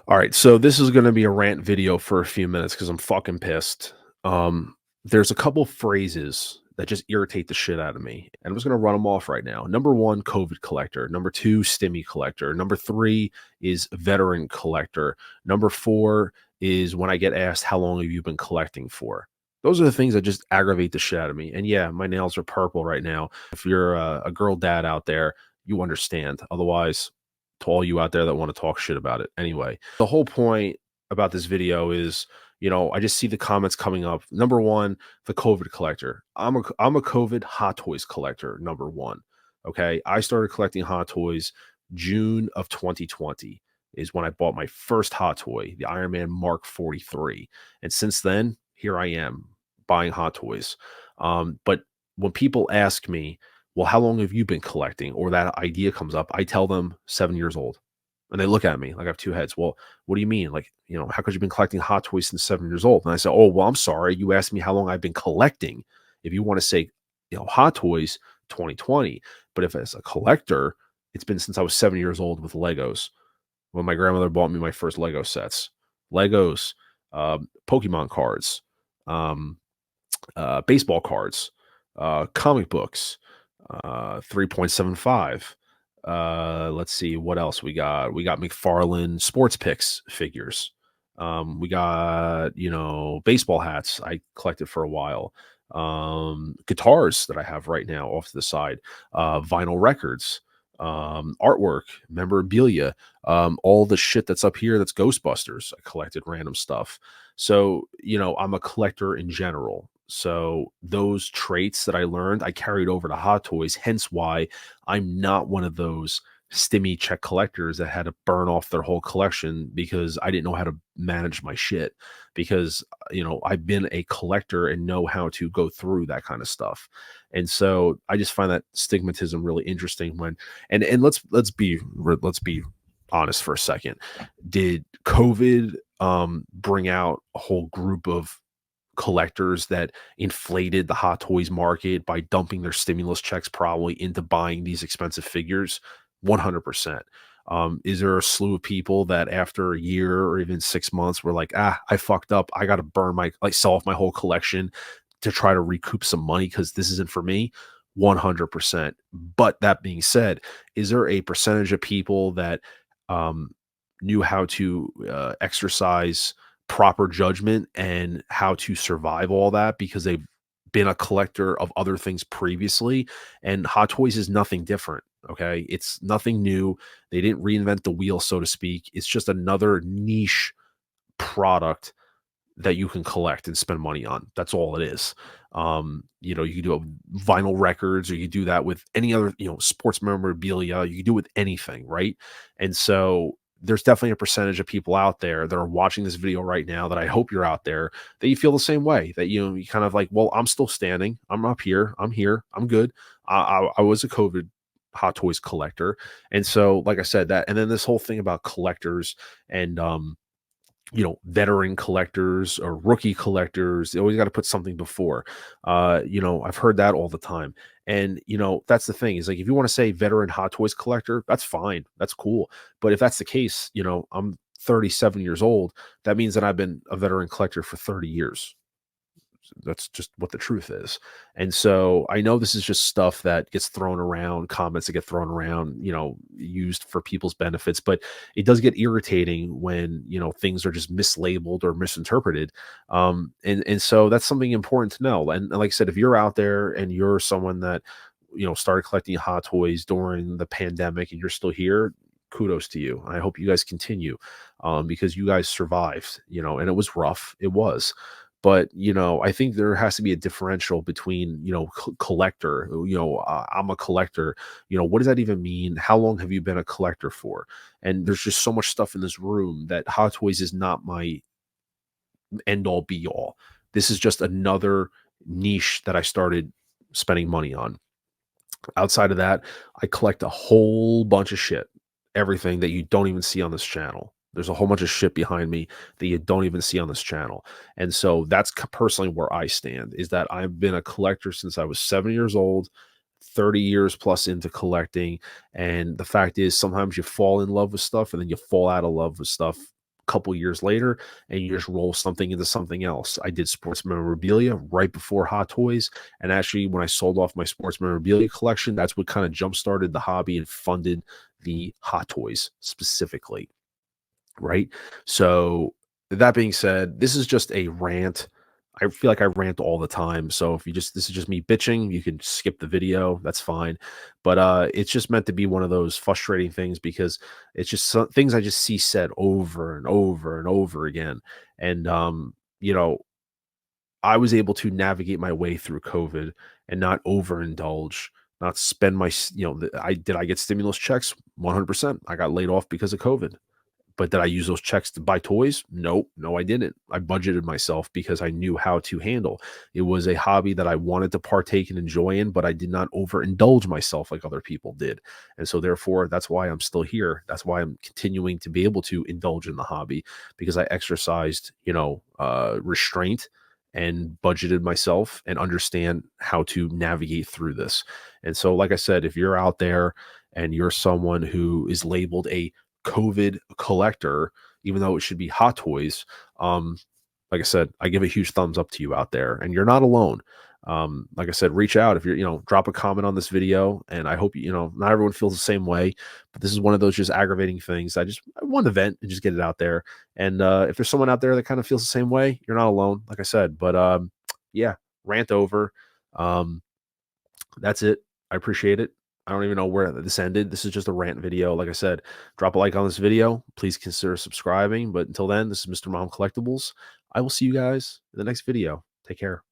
All right, so this is gonna be a rant video for a few minutes because I'm fucking pissed. There's a couple phrases that just irritate the shit out of me, and I'm just gonna run them off right now. Number one, COVID collector. Number two, stimmy collector. Number three is veteran collector. Number four is when I get asked, "How long have you been collecting for?" Those are the things that just aggravate the shit out of me. And yeah, my nails are purple right now. If you're a girl dad out there, you understand. Otherwise, to all you out there that want to talk shit about it. Anyway, the whole point about this video is, I just see the comments coming up. Number one, the COVID collector. I'm a COVID hot toys collector. Number one. Okay. I started collecting hot toys June of 2020 is when I bought my first hot toy, the Iron Man Mark 43. And since then, here I am buying hot toys. But when people ask me, well, how long have you been collecting? Or that idea comes up, I tell them 7 years old. And they look at me like I have two heads. Well, what do you mean? Like, how could you been collecting hot toys since 7 years old? And I say, oh, well, I'm sorry. You asked me how long I've been collecting. If you want to say, hot toys, 2020. But if as a collector, it's been since I was 7 years old with Legos. When my grandmother bought me my first Lego sets, Legos, Pokemon cards, um, baseball cards, comic books, 3.75. Let's see what else we got. We got McFarlane Sports Picks figures. We got, baseball hats I collected for a while. Guitars that I have right now off to the side, vinyl records, artwork, memorabilia, all the shit that's up here that's Ghostbusters. I collected random stuff. So, I'm a collector in general. So those traits that I learned, I carried over to Hot Toys, hence why I'm not one of those stimmy check collectors that had to burn off their whole collection because I didn't know how to manage my shit. Because, I've been a collector and know how to go through that kind of stuff. And so I just find that stigmatism really interesting when, and let's be honest for a second. Did COVID bring out a whole group of collectors that inflated the hot toys market by dumping their stimulus checks probably into buying these expensive figures? 100%. Is there a slew of people that after a year or even 6 months were like, I fucked up. I got to sell off my whole collection to try to recoup some money because this isn't for me? 100%. But that being said, is there a percentage of people that um, knew how to exercise proper judgment and how to survive all that because they've been a collector of other things previously? And Hot Toys is nothing different. Okay. It's nothing new. They didn't reinvent the wheel, so to speak. It's just another niche product that you can collect and spend money on. That's all it is. You can do vinyl records, or you do that with any other, sports memorabilia. You can do it with anything, right? And so there's definitely a percentage of people out there that are watching this video right now that I hope you're out there that you feel the same way, that you kind of like, well, I'm still standing. I'm up here. I'm here. I'm good. I was a COVID Hot Toys collector. And so, like I said, that, and then this whole thing about collectors and, veteran collectors or rookie collectors, they always got to put something before. I've heard that all the time. And, that's the thing is, like, if you want to say veteran Hot Toys collector, that's fine. That's cool. But if that's the case, I'm 37 years old. That means that I've been a veteran collector for 30 years. That's just what the truth is. And so I know this is just stuff that gets thrown around, comments that get thrown around, used for people's benefits, but it does get irritating when, things are just mislabeled or misinterpreted. And so that's something important to know. And like I said, if you're out there and you're someone that, started collecting Hot Toys during the pandemic and you're still here, kudos to you. I hope you guys continue, because you guys survived, and it was rough. It was. But, I think there has to be a differential between, collector, I'm a collector, what does that even mean? How long have you been a collector for? And there's just so much stuff in this room that Hot Toys is not my end all be all. This is just another niche that I started spending money on. Outside of that, I collect a whole bunch of shit, everything that you don't even see on this channel. There's a whole bunch of shit behind me that you don't even see on this channel. And so that's personally where I stand, is that I've been a collector since I was 7 years old, 30 years plus into collecting. And the fact is, sometimes you fall in love with stuff and then you fall out of love with stuff couple years later and you just roll something into something else. I did sports memorabilia right before Hot Toys. And actually, when I sold off my sports memorabilia collection, that's what kind of jump started the hobby and funded the Hot Toys specifically. Right. So, that being said, this is just a rant. I feel like I rant all the time. So if you just this is just me bitching, you can skip the video. That's fine. But it's just meant to be one of those frustrating things because it's just things I just see said over and over and over again. And you know, I was able to navigate my way through COVID and not overindulge, not spend did I get stimulus checks? 100%. I got laid off because of COVID. But did I use those checks to buy toys? Nope. No, I didn't. I budgeted myself because I knew how to handle. It was a hobby that I wanted to partake and enjoy in, but I did not overindulge myself like other people did. And so therefore, that's why I'm still here. That's why I'm continuing to be able to indulge in the hobby because I exercised, restraint and budgeted myself and understand how to navigate through this. And so, like I said, if you're out there and you're someone who is labeled a COVID collector, even though it should be Hot Toys. Like I said, I give a huge thumbs up to you out there, and you're not alone. Like I said, reach out if you're, drop a comment on this video, and I hope not everyone feels the same way, but this is one of those just aggravating things. I want to vent and just get it out there. And if there's someone out there that kind of feels the same way, you're not alone. Like I said, but yeah, rant over. Um, that's it. I appreciate it. I don't even know where this ended. This is just a rant video. Like I said, drop a like on this video. Please consider subscribing. But until then, this is Mr. Mom Collectibles. I will see you guys in the next video. Take care.